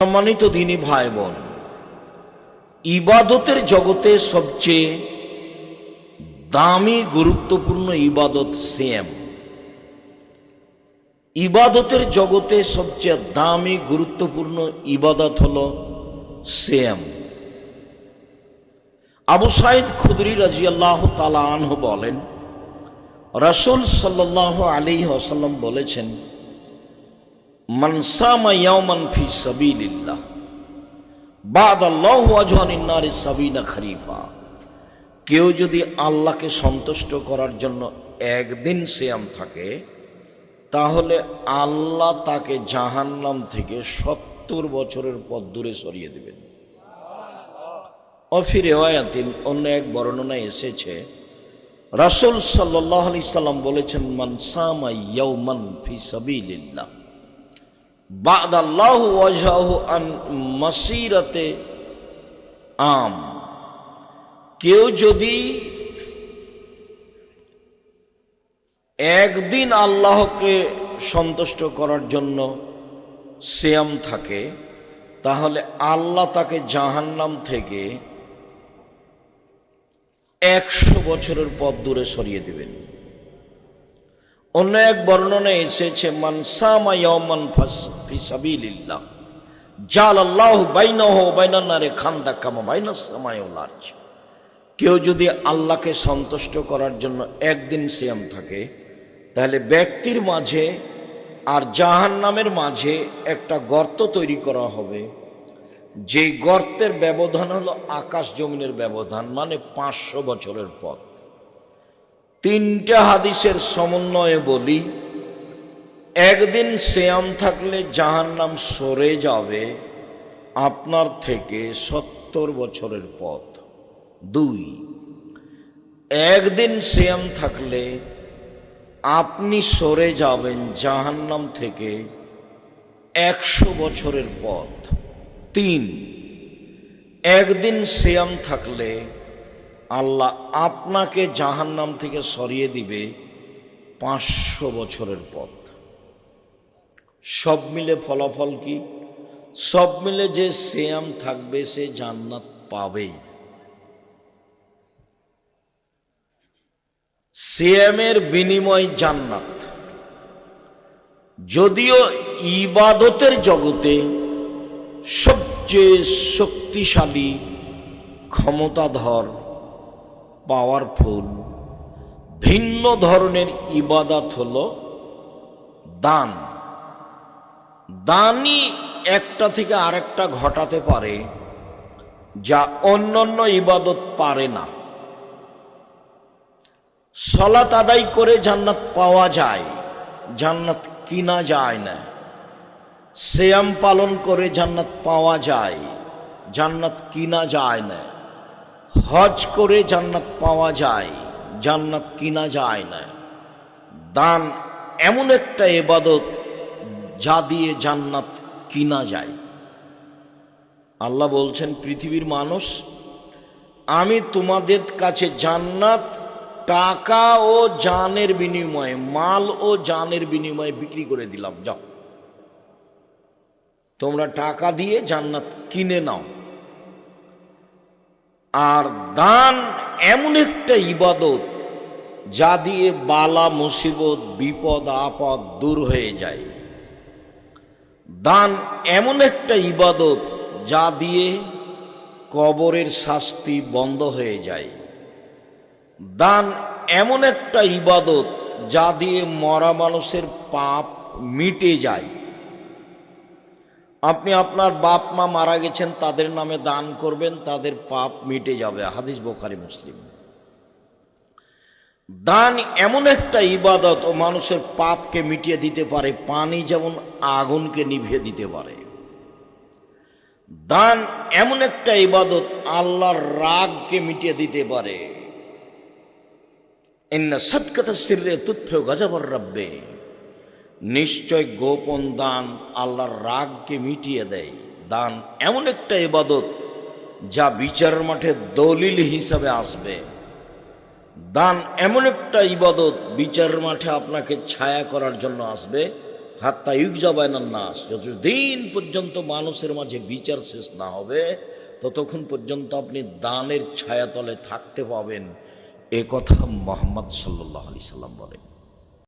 সম্মানিত দিনী ভাই বোন, ইবাদতের জগতে সবচেয়ে দামি গুরুত্বপূর্ণ ইবাদত সিয়াম। ইবাদতের জগতে সবচেয়ে দামি গুরুত্বপূর্ণ ইবাদত হলো সিয়াম। আবু সাঈদ খুদরি রাদিয়াল্লাহু তাআলা আনহু বলেন, রাসূল সাল্লাল্লাহু আলাইহি ওয়াসাল্লাম বলেছেন, মান সামা ইয়াওমান ফি সাবিলিল্লাহ বা'দাল্লাহু ওয়াজহানিন নারি সাবিনা খরিফা। কেউ যদি আল্লাহকে সন্তুষ্ট করার জন্য একদিন সিয়াম থাকে, তাহলে আল্লাহ তাকে জাহান্নাম থেকে 70 বছরের পথ দূরে সরিয়ে দেবেন। অফি রিওয়ায়াতিন, অন্য এক বর্ণনায় এসেছে, রাসূল সাল্লাল্লাহু আলাইহি সাল্লাম বলেছেন, মান সামা ইয়াওমান ফি সাবিলিল্লাহ বা'দাল্লাহু ওয়াজহাহু আন মাসিরাতে আম। কেউ যদি একদিন আল্লাহকে সন্তুষ্ট করার জন্য সিয়াম থাকে, তাহলে আল্লাহ তাকে জাহান্নাম থেকে 100 বছরের পথ দূরে সরিয়ে দেবেন। অন্য এক বর্ণনায় এসেছে, মান সামা ইয়াওমান ফি সাবিলিল্লাহ জালাল্লাহু বাইনাহু ওয়া বাইনান নারি খান্দাক কামা বাইনাস সামাই ওয়াল আরজ। কেউ যদি আল্লাহকে সন্তুষ্ট করার জন্য একদিন সিয়াম থাকে, তাহলে ব্যক্তির মাঝে আর জাহান্নামের মাঝে একটা গর্ত তৈরি করা হবে, যেই গর্তের ব্যবধান হলো আকাশ জমিনের ব্যবধান, মানে 500 বছরের পথ। 3টা হাদিসের সমন্বয়ে বলি, একদিন সিয়াম থাকলে জাহান্নাম সরে যাবে আপনার থেকে 70 বছরের পথ। 2, একদিন সিয়াম থাকলে আপনি সরে যাবেন জাহান্নাম থেকে 100 বছরের পথ। 3, একদিন সিয়াম থাকলে আল্লাহ আপনাকে জাহান্নাম থেকে সরিয়ে দিবে 500 বছরের পথ। সব মিলে ফলাফল কি? সব মিলে যে সিয়াম থাকবে সে জান্নাত পাবে। সিয়ামের বিনিময় জান্নাত। যদিও ইবাদতের জগতে সবচেয়ে শক্তিশালী, ক্ষমতাধর, পাওয়ারফুল ভিন্ন ধরনের ইবাদত হলো দান। দানই একটা থেকে আরেকটা ঘটাতে পারে, যা অন্যান্য ইবাদত পারে না। সালাত আদায় করে জান্নাত পাওয়া যায়, জান্নাত কিনা যায় না। সিয়াম পালন করে জান্নাত পাওয়া যায়, জান্নাত কিনা যায় না। হজ করে জান্নাত পাওয়া যায়, জান্নাত কিনা যায় না। দান এমন একটা ইবাদত যা দিয়ে জান্নাত কিনা যায়। আল্লাহ বলছেন, পৃথিবীর মানুষ, আমি তোমাদের কাছে জান্নাত টাকা ও জানের বিনিময়ে, মাল ও জানের বিনিময়ে বিক্রি করে দিলাম। যাও, তোমরা টাকা দিয়ে জান্নাত কিনে নাও। আর দান এমন একটা ইবাদত যা দিয়ে বালা মুসিবত, বিপদ আপদ দূর হয়ে যায়। দান এমন একটা ইবাদত যা দিয়ে কবরের শাস্তি বন্ধ হয়ে যায়। দান এমন একটা ইবাদত যা দিয়ে মরা মানুষের পাপ মিটে যায়। আপনি আপনার বাপ মা মারা গেছেন, তাদের নামে দান করবেন, তাদের পাপ মিটে যাবে। হাদিস বুখারী মুসলিম। দান এমন একটা ইবাদত ও মানুষের পাপকে মিটিয়ে দিতে পারে, পানি যেমন আগুনকে নিভিয়ে দিতে পারে। দান এমন একটা ইবাদত আল্লাহর রাগকে মিটিয়ে দিতে পারে। ইন্না সাদকাতা সিররে তুতফিউ গাযাবার রাব্বে। নিশ্চয় গোপন দান আল্লাহর রাগকে মিটিয়ে দেয়। দান এমন একটা ইবাদত যা বিচারের মাঠে দলিল হিসাবে আসবে। দান এমন একটা ইবাদত বিচারের মাঠে আপনাকে ছায়া করার জন্য আসবে। হাত্তা ইউজাবায়নান নাস, যতদিন পর্যন্ত মানুষের মাঝে বিচার শেষ না হবে ততক্ষণ পর্যন্ত আপনি দানের ছায়াতলে থাকতে পাবেন। এ কথা মুহাম্মদ সাল্লাল্লাহু আলাইহি সাল্লাম বলেন।